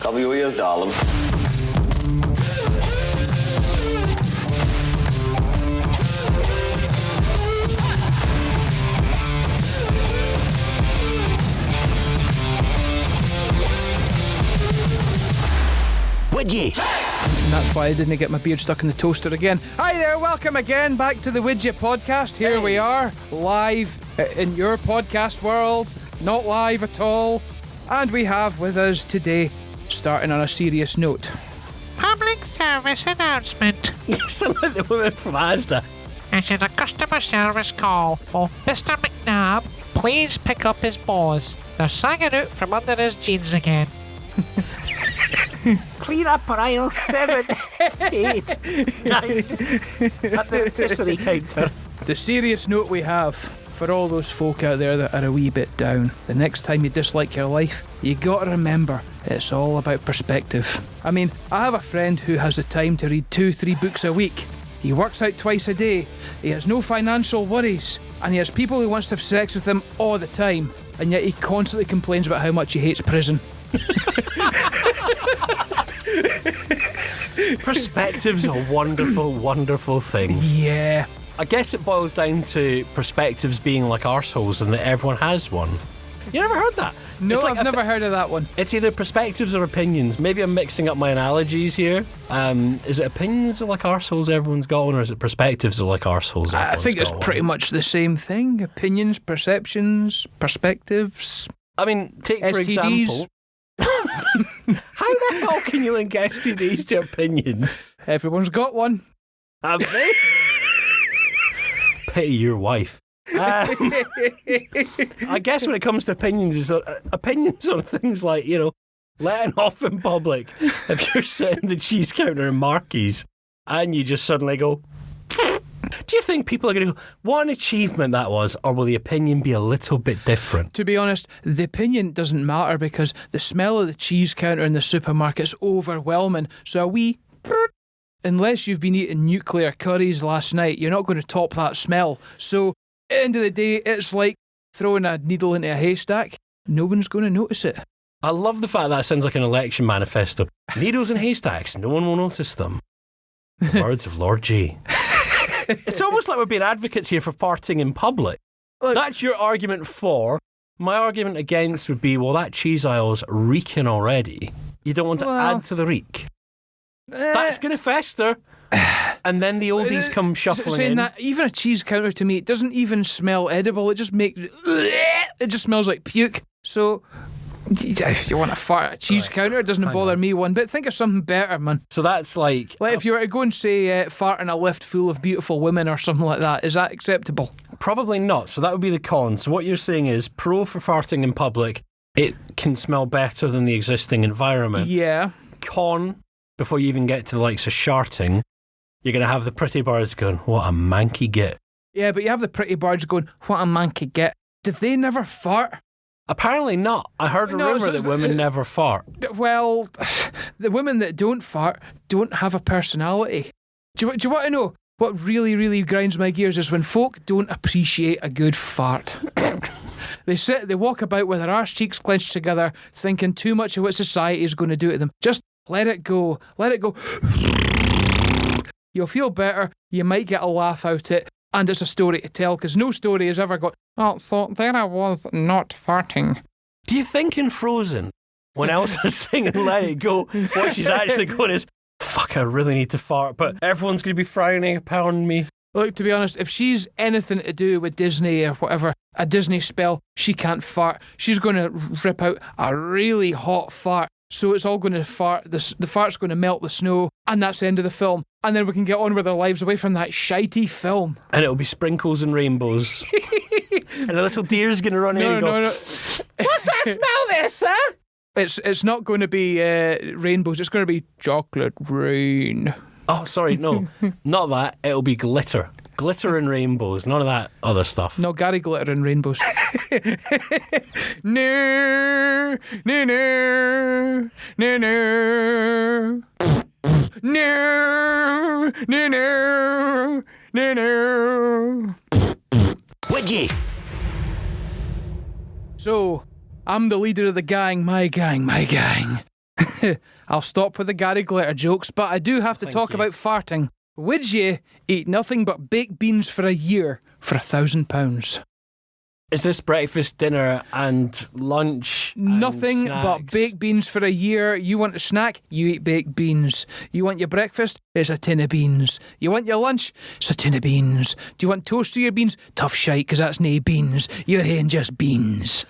Cover your ears, darling. Wid Yi. And that's why I didn't get my beard stuck in the toaster again. Hi there, welcome again back to the Wid Yi podcast. Here we are, live in your podcast world, not live at all. And we have with us today, starting on a serious note, Public service announcement. Some of the woman from Asda. This is a customer service call. Oh, Mr. McNabb, please pick up his balls. They're sagging out from under his jeans again. Clean up on aisle 7, 8, 9 at the rotisserie counter. the serious note we have for all those folk out there that are a wee bit down. The next time you dislike your life, you gotta remember, it's all about perspective. I mean, I have a friend who has the time to read 2-3 books a week. He works out twice a day, he has no financial worries, and he has people who wants to have sex with him all the time, and yet he constantly complains about how much he hates prison. Perspective's a wonderful, wonderful thing. Yeah. I guess it boils down to perspectives being like arseholes and that everyone has one. You never heard that? No, It's like I've never heard of that one. It's either perspectives or opinions. Maybe I'm mixing up my analogies here. Is it opinions are like arseholes everyone's got one, or is it perspectives are like arseholes I everyone's think it's got pretty one? much the same thing. Opinions, perceptions, perspectives. I mean, take for STDs. example... How the hell can you link STDs to opinions? Everyone's got one. Have they? Pity your wife. I guess when it comes to opinions, is opinions on things like, you know, letting off in public. If you're sitting at the cheese counter in Marky's and you just suddenly go, do you think people are going to go, what an achievement that was, or will the opinion be a little bit different? To be honest, the opinion doesn't matter because the smell of the cheese counter in the supermarket's overwhelming. So a wee, unless you've been eating nuclear curries last night, you're not going to top that smell. So at the end of the day, it's like throwing a needle into a haystack. No one's going to notice it. I love the fact that sounds like an election manifesto. Needles and haystacks, no one will notice them. The words of Lord G. It's almost like we're being advocates here for farting in public. Look, That's your argument for. My argument against would be, well, that cheese aisle's reeking already. You don't want to add to the reek. That's going to fester. And then the oldies come shuffling saying in. that even a cheese counter to me, it doesn't even smell edible. It just makes it just smells like puke. So if you want to fart at a cheese counter, it doesn't bother me one bit. Think of something better, man. So that's like If you were to go and say fart in a lift full of beautiful women or something like that, is that acceptable? probably not. So that would be the con. So what you're saying is pro for farting in public. It can smell better than the existing environment. Yeah. Con, before you even get to the likes of sharting, you're going to have the pretty birds going, what a manky git. Yeah, but you have the pretty birds going, what a man could get. Did they never fart? Apparently not. I heard a rumour that women never fart. Well, the women that don't fart don't have a personality. Do you want to know what really, really grinds my gears is when folk don't appreciate a good fart. They walk about with their arse cheeks clenched together, thinking too much of what society is going to do to them. Just let it go. Let it go. You'll feel better. You might get a laugh out it. And it's a story to tell, because no story has ever got, oh, so there I was not farting. Do you think in Frozen, when Elsa's singing Let It Go, what she's actually going is, fuck, I really need to fart, but everyone's going to be frowning upon me? Look, to be honest, if she's anything to do with Disney or whatever, a Disney spell, she can't fart. She's going to rip out a really hot fart. So it's all going to fart, the fart's going to melt the snow, and that's the end of the film. And then we can get on with our lives away from that shitey film. And it'll be sprinkles and rainbows. And a little deer's going to run in and go, No. what's that smell there, sir? It's not going to be rainbows, it's going to be chocolate rain. Oh, sorry, no, not that. It'll be glitter. Glitter and rainbows, none of that other stuff. No, Gary Glitter and rainbows. No, no, no, no, no. No, no, no, no, no. Wid Yi. So, I'm the leader of the gang, my gang, my gang. I'll stop with the Gary Glitter jokes, but I do have to talk about farting. Wid Yi eat nothing but baked beans for a year for £1,000. Is this breakfast, dinner, and lunch? Nothing and but snacks? baked beans for a year. You want a snack? You eat baked beans. You want your breakfast? It's a tin of beans. You want your lunch? It's a tin of beans. Do you want toast to your beans? Tough shite, because that's nae beans. You're haying just beans.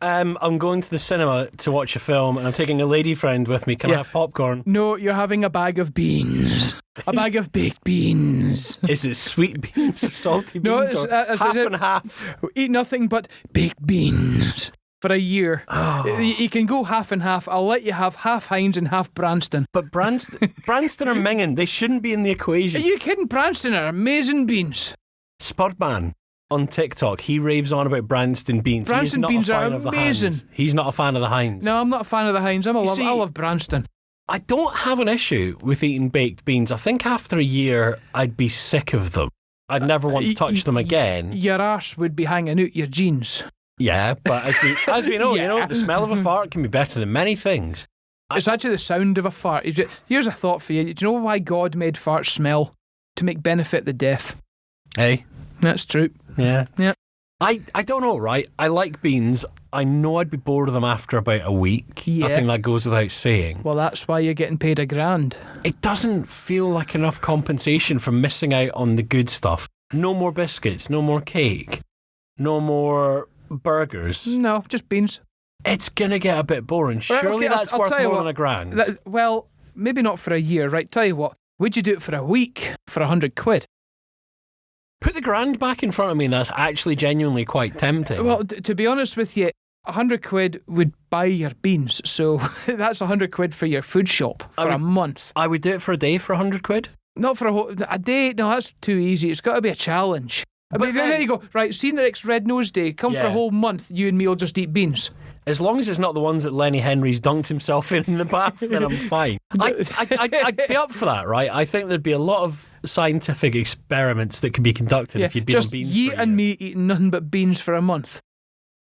I'm going to the cinema to watch a film, and I'm taking a lady friend with me. Can I have popcorn? No, you're having a bag of beans. A bag of baked beans. Is it sweet beans or salty beans? No, or half and half? Eat nothing but baked beans for a year. Oh. You can go half and half. I'll let you have half Heinz and half Branston. But Branston or Mingen, they shouldn't be in the equation. Are you kidding? Branston are amazing beans. Spudman on TikTok, he raves on about Branston beans. Branston beans are amazing. He's not a fan of the Heinz. No, I'm not a fan of the Heinz. I love Branston. I don't have an issue with eating baked beans. I think after a year, I'd be sick of them. I'd never want to touch them again. Your arse would be hanging out your jeans. Yeah, but as we know, the smell of a fart can be better than many things. It's actually the sound of a fart. Here's a thought for you. Do you know why God made farts smell? To make benefit the deaf. Hey? That's true. Yeah. Yeah. I don't know, right? I like beans. I know I'd be bored of them after about a week. Yeah. I think that goes without saying. Well, that's why you're getting paid £1,000. It doesn't feel like enough compensation for missing out on the good stuff. No more biscuits, no more cake, no more burgers. No, just beans. It's going to get a bit boring. Surely that's worth more than £1,000. Well, maybe not for a year, right? Tell you what, would you do it for a week for £100? Put the £1,000 back in front of me and that's actually genuinely quite tempting. Well, to be honest with you, £100 would buy your beans, so that's £100 for your food shop for a month. I would do it for a day for £100. Not for a day. No, that's too easy. It's got to be a challenge. But there you go. Right, see next Red Nose Day. Come for a whole month. You and me will just eat beans. As long as it's not the ones that Lenny Henry's dunked himself in the bath, then I'm fine. I'd be up for that, right? I think there'd be a lot of scientific experiments that could be conducted if you'd been on beans. Just you and me eating nothing but beans for a month.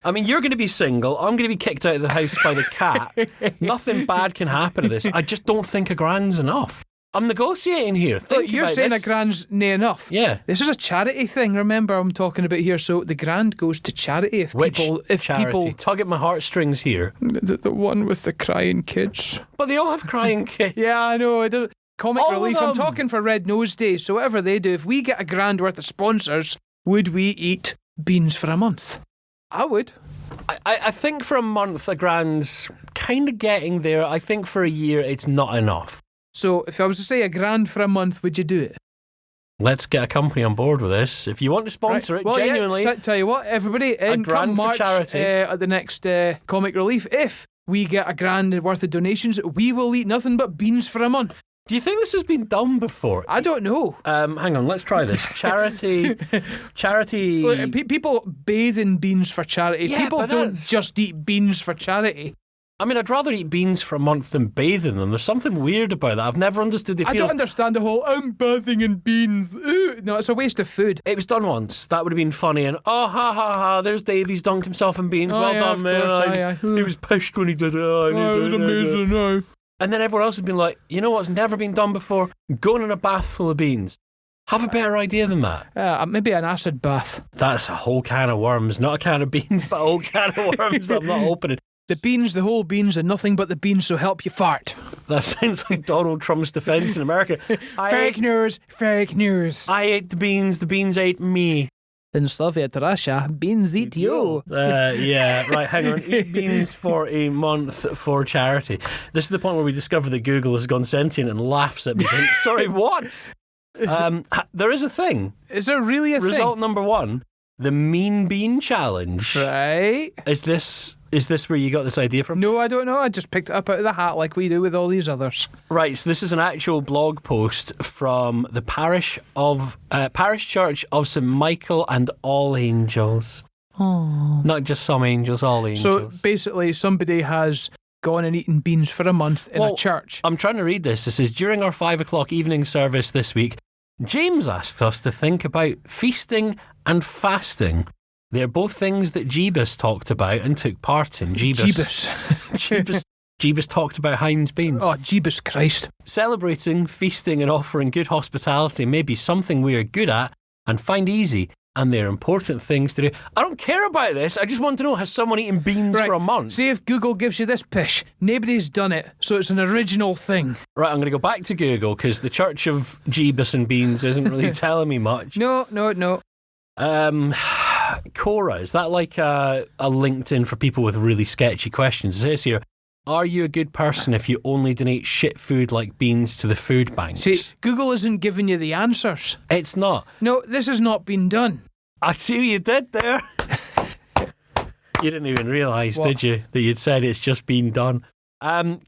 I mean, you're going to be single. I'm going to be kicked out of the house by the cat. Nothing bad can happen to this. I just don't think £1,000's enough. I'm negotiating here. Look, you're saying £1,000's nae enough. Yeah. This is a charity thing, remember I'm talking about here. So the £1,000 goes to charity if charity? Tug at my heartstrings here. The one with the crying kids. But they all have crying kids. Yeah, I know. It does. Comic all relief. I'm talking for Red Nose Day. So whatever they do, if we get £1,000 worth of sponsors, would we eat beans for a month? I would. I think for a month, £1,000's kind of getting there. I think for a year, it's not enough. So if I was to say £1,000 for a month, would you do it? Let's get a company on board with this. If you want to sponsor it, genuinely. Yeah, tell you what, everybody, come March charity. At the next Comic Relief, if we get £1,000 worth of donations, we will eat nothing but beans for a month. Do you think this has been done before? I don't know. Hang on, let's try this. Charity. Look, people bathe in beans for charity. Yeah, people don't just eat beans for charity. I mean, I'd rather eat beans for a month than bathe in them. There's something weird about that. I've never understood the appeal. I don't understand the whole, I'm bathing in beans. Ooh. No, it's a waste of food. It was done once. That would have been funny. And, oh, ha, ha, ha, there's Dave. He's dunked himself in beans. Well done, man. He was pushed when he did it. It was amazing. And then everyone else has been like, you know what's never been done before? Going in a bath full of beans. Have a better idea than that. Maybe an acid bath. That's a whole can of worms. Not a can of beans, but a whole can of worms that I'm not opening. The beans, the whole beans, and nothing but the beans, so help you fart. That sounds like Donald Trump's defence in America. Fake news. I ate the beans ate me. In Soviet Russia, beans eat you. Yeah, right, hang on. Eat beans for a month for charity. This is the point where we discover that Google has gone sentient and laughs at me. Sorry, what? There is a thing. Is there really a thing? Result number 1, the Mean Bean Challenge. Right. Is this where you got this idea from? No, I don't know. I just picked it up out of the hat like we do with all these others. Right, so this is an actual blog post from the Parish Church of St Michael and All Angels. Oh. Not just some angels, all angels. So basically somebody has gone and eaten beans for a month in a church. I'm trying to read this. It says, during our 5 o'clock evening service this week, James asked us to think about feasting and fasting. They're both things that Jeebus talked about and took part in. Jeebus. Jeebus talked about Heinz beans. Oh, Jeebus Christ. Celebrating, feasting and offering good hospitality may be something we are good at and find easy, and they're important things to do. I don't care about this. I just want to know, has someone eaten beans for a month? See if Google gives you this pish. Nobody's done it, so it's an original thing. Right, I'm going to go back to Google because the Church of Jeebus and Beans isn't really telling me much. No. Cora, is that like a LinkedIn for people with really sketchy questions? It says here, are you a good person if you only donate shit food like beans to the food banks? See, Google isn't giving you the answers. It's not. No, this has not been done. I see what you did there. You didn't even realise, did you, that you'd said it's just been done.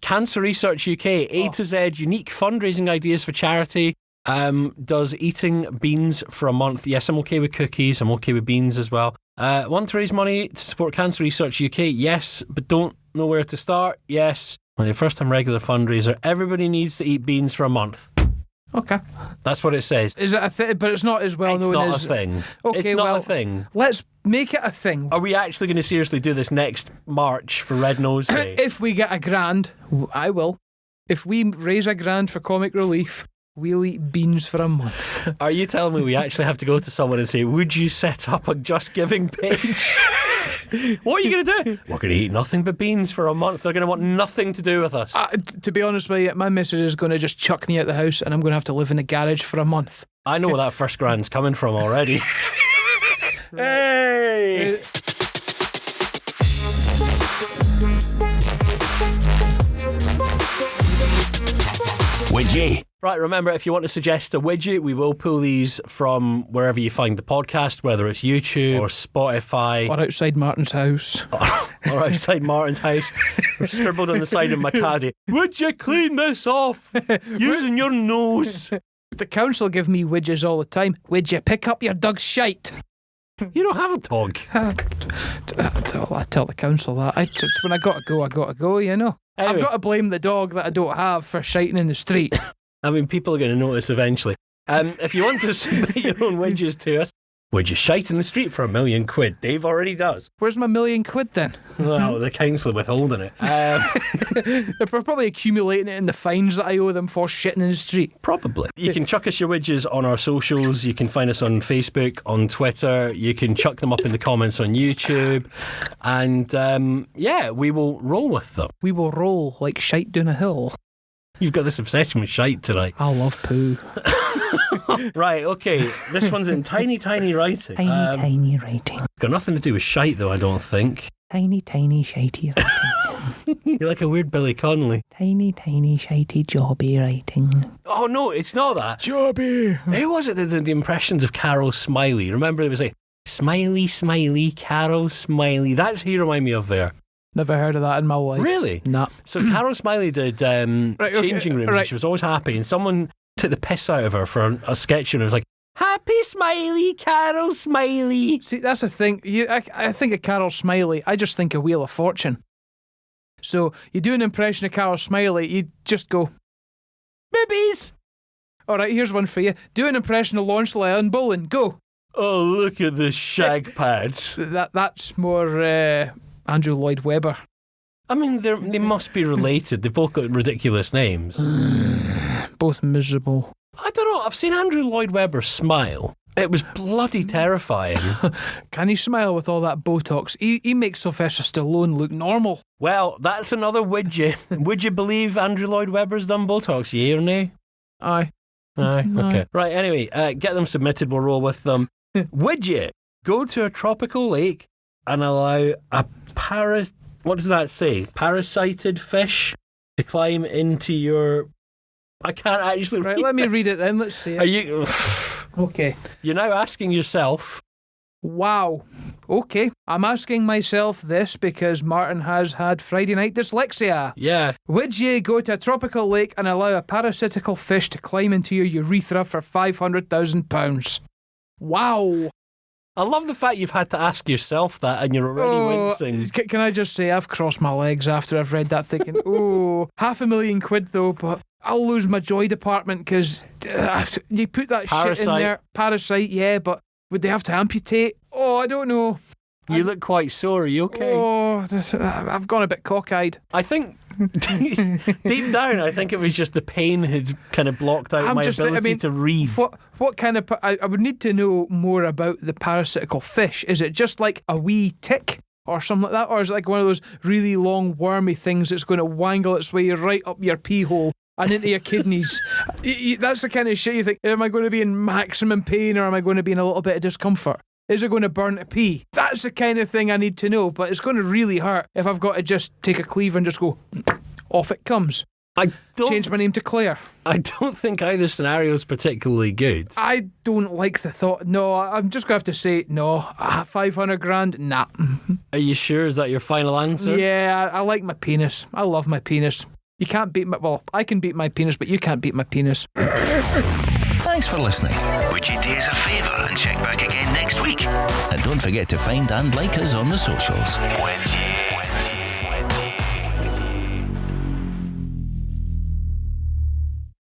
Cancer Research UK, A to Z, unique fundraising ideas for charity. Does eating beans for a month. Yes, I'm okay with cookies. I'm okay with beans as well. Want to raise money to support Cancer Research UK? Yes, but don't know where to start? Yes. When the first time regular fundraiser, everybody needs to eat beans for a month. Okay. That's what it says. Is it a thing? But it's not as well known as... It's not a thing. Okay, it's not a thing. Let's make it a thing. Are we actually going to seriously do this next March for Red Nose Day? If we get £1,000, I will. If we raise £1,000 for comic relief, we'll eat beans for a month. Are you telling me we actually have to go to someone and say, would you set up a Just Giving page? What are you going to do? We're going to eat nothing but beans for a month. They're going to want nothing to do with us. To be honest with you, my missus is going to just chuck me out the house and I'm going to have to live in a garage for a month. I know where that first grand's coming from already. Hey! Wid Yi. Right, remember, if you want to suggest a widget, we will pull these from wherever you find the podcast, whether it's YouTube or Spotify. Or outside Martin's house. Or outside Martin's house. Or scribbled on the side of my caddy. Would you clean this off using your nose? The council give me widgets all the time. Would you pick up your dog's shite? You don't have a dog. I tell the council that. When I gotta go, you know. Anyway. I've got to blame the dog that I don't have for shiting in the street. I mean, people are going to notice eventually. If you want to submit your own widgets to us, would you shite in the street for £1,000,000? Dave already does. Where's my £1,000,000 then? Well, the council are withholding it. They're probably accumulating it in the fines that I owe them for shitting in the street. Probably. You can chuck us your widgets on our socials. You can find us on Facebook, on Twitter. You can chuck them up in the comments on YouTube. And we will roll with them. We will roll like shite down a hill. You've got this obsession with shite tonight. I love poo. Right, okay. This one's in tiny, tiny writing. Tiny writing. Got nothing to do with shite, though, I don't think. Tiny, shitey writing. You're like a weird Billy Connolly. Tiny, shitey Jeeby writing. Oh, no, it's not that. Jeeby. Who was it that did the impressions of Carol Smiley? Remember, it was like, Smiley, Carol Smiley. That's who you remind me of there. Never heard of that in my life. Really? Nah. So Carol Smiley did changing rooms, and she was always happy, and someone took the piss out of her for a sketch, and it was like, Happy Smiley, Carol Smiley. See, that's the thing. I think of Carol Smiley, I just think of Wheel of Fortune. So you do an impression of Carol Smiley, you just go, Boobies. All right, here's one for you. Do an impression of Lawrence Llewellyn Bowen. Go. Oh, look at the shag pads. That's more Andrew Lloyd Webber. I mean, they must be related. They've both got ridiculous names. Both miserable. I don't know. I've seen Andrew Lloyd Webber smile. It was bloody terrifying. Can he smile with all that Botox? He makes Sylvester Stallone look normal. Well, that's another widget. Would you believe Andrew Lloyd Webber's done Botox, yea or nay? Aye. Okay. Right, anyway, get them submitted. We'll roll with them. Would you go to a tropical lake and allow a what does that say? Parasited fish to climb into your... I can't actually read. Right, let me read it then. Let's see it. Are you... Okay. You're now asking yourself... Wow. Okay. I'm asking myself this because Martin has had Friday night dyslexia. Yeah. Would you go to a tropical lake and allow a parasitical fish to climb into your urethra for £500,000? Wow. I love the fact you've had to ask yourself that and you're already wincing. Can I just say, I've crossed my legs after I've read that thinking, £500,000 though, but I'll lose my joy department because you put that shit in there. Parasite, yeah, but would they have to amputate? Oh, I don't know. You look quite sore. Are you okay? Oh, I've gone a bit cockeyed. I think deep down, I think it was just the pain had kind of blocked out my ability to read. What kind of... I would need to know more about the parasitical fish. Is it just like a wee tick or something like that? Or is it like one of those really long wormy things that's going to wangle its way right up your pee hole and into your kidneys? That's the kind of shit you think, am I going to be in maximum pain or am I going to be in a little bit of discomfort? Is it going to burn to pee? That's the kind of thing I need to know, but it's going to really hurt if I've got to just take a cleaver and just go, off it comes. Change my name to Claire. I don't think either scenario is particularly good. I don't like the thought. No, I'm just going to have to say, no, 500 grand, nah. Are you sure? Is that your final answer? Yeah, I like my penis. I love my penis. You can't beat my... Well, I can beat my penis, but you can't beat my penis. Thanks for listening. Would you do us a favour and check back again next week? And don't forget to find and like us on the socials. Wid Yi.